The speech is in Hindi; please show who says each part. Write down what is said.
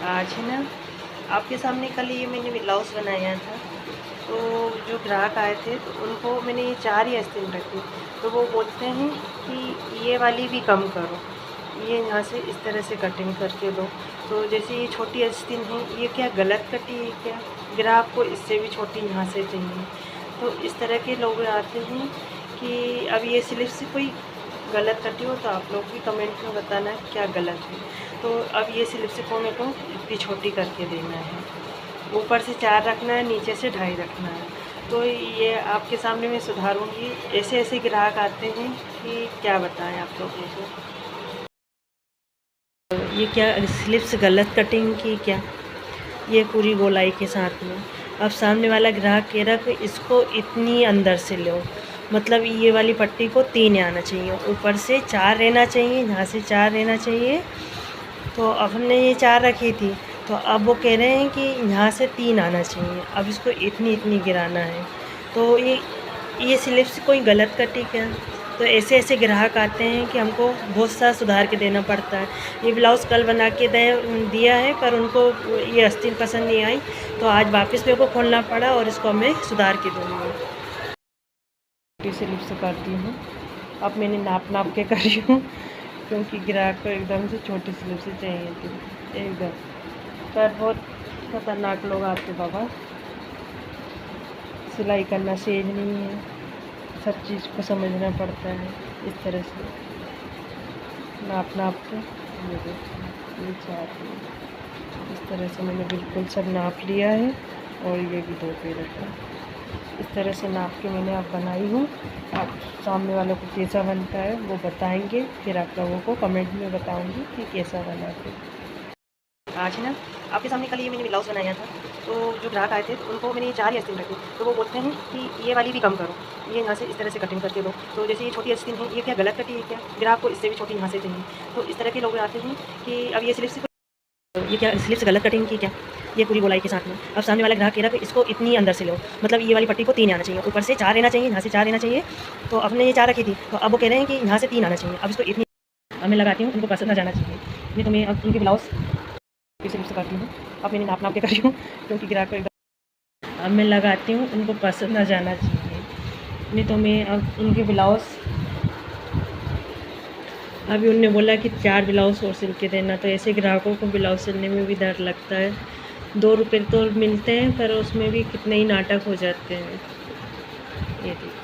Speaker 1: आज है ना, आपके सामने कल ये मैंने ब्लाउज़ बनाया था। तो जो ग्राहक आए थे तो उनको मैंने ये 4 ही आस्तीन रखी। तो वो बोलते हैं कि ये वाली भी कम करो, ये यहाँ से इस तरह से कटिंग करके दो। तो जैसे ये छोटी आस्तीन है, ये क्या गलत कटी है क्या? ग्राहक को इससे भी छोटी यहाँ से चाहिए। तो इस तरह के लोग आते हैं कि अब ये स्लीव से कोई गलत कटी हो तो आप लोग भी कमेंट में बताना क्या गलत है। तो अब ये स्लीव से को मेरे को इतनी छोटी करके देना है, ऊपर से 4 रखना है, नीचे से 2.5 रखना है। तो ये आपके सामने मैं सुधारूँगी। ऐसे ऐसे ग्राहक आते हैं कि क्या बताएं आप लोगों को। तो ये क्या स्लीव्स गलत कटिंग की क्या? ये पूरी गोलाई के साथ में। अब सामने वाला ग्राहक कह रहा कि इसको इतनी अंदर से लो, मतलब ये वाली पट्टी को 3 आना चाहिए, ऊपर से 4 रहना चाहिए, यहाँ से 4 रहना चाहिए। तो अब हमने ये 4 रखी थी, तो अब वो कह रहे हैं कि यहाँ से 3 आना चाहिए, अब इसको इतनी गिराना है। तो ये स्लीव से कोई गलत कटी क्या? तो ऐसे ऐसे ग्राहक आते हैं कि हमको बहुत सा सुधार के देना पड़ता है। ये ब्लाउज़ कल बना के दिया है, पर उनको ये आस्तीन पसंद नहीं आई, तो आज वापस मेरे को खोलना पड़ा और इसको मैं सुधार के दूँगी। छोटी स्लीव से करती हूँ। अब मैंने नाप के कर रही हूँ क्योंकि ग्राहक को एकदम से छोटी स्लीव से चाहिए थी एकदम। पर बहुत खतरनाक लोग आते बाबा, सिलाई करना सेज नहीं है, सब चीज़ को समझना पड़ता है। इस तरह से नाप के ये देखिए, ये 4 इस तरह से मैंने बिल्कुल सब नाप लिया है और ये भी 2 पे रखा। इस तरह से नाप के मैंने अब बनाई हूँ। आप सामने वालों को कैसा बनता है वो बताएंगे, फिर आप लोगों को कमेंट में बताऊंगी कि कैसा बना फिर। आज ना, आपके सामने कल ये मैंने ब्लाउज़ बनाया था। तो जो ग्राहक आए थे तो उनको मैंने ये 4 ही आस्तीन रखी। तो वो बोलते हैं कि ये वाली भी कम करो, ये यहाँ से इस तरह से कटिंग करके दो। तो जैसे ये छोटी आस्तीन है, ये क्या गलत कटी है क्या? ग्राहक को इससे भी छोटी यहाँ से चाहिए। तो इस तरह के लोग आते हैं कि अब ये स्लीव से ये क्या स्लीव से गलत कटिंग की क्या? ये पूरी गोलाई के साथ में। अब सामने वाला ग्राहक कह रहा है कि इसको इतनी अंदर से लो, मतलब ये वाली पट्टी को 3 आना चाहिए, ऊपर से 4 रहना चाहिए, यहाँ से 4 रहना चाहिए। तो अब हमने ये 4 रखी थी, तो अब वो कह रहे हैं कि यहाँ से 3 आना चाहिए, अब इसको इतनी अब मैं लगाती हूँ, उनको पसंद आ जाना चाहिए। नहीं तो मैं अब उनके ब्लाउज़ स्लीव से करती हूँ। अब मैंने नाप के कर रही हूँ क्योंकि ग्राहक को एकदम। अब मैं लगाती हूँ, उनको पसंद आ जाना चाहिए। नहीं तो मैं अब उनके ब्लाउज़ अभी उनने बोला कि 4 ब्लाउज़ और सिल के देना। तो ऐसे ग्राहकों को ब्लाउज़ सिलने में भी डर लगता है। 2 रुपये तो मिलते हैं, पर उसमें भी कितने ही नाटक हो जाते हैं। ये देखिए।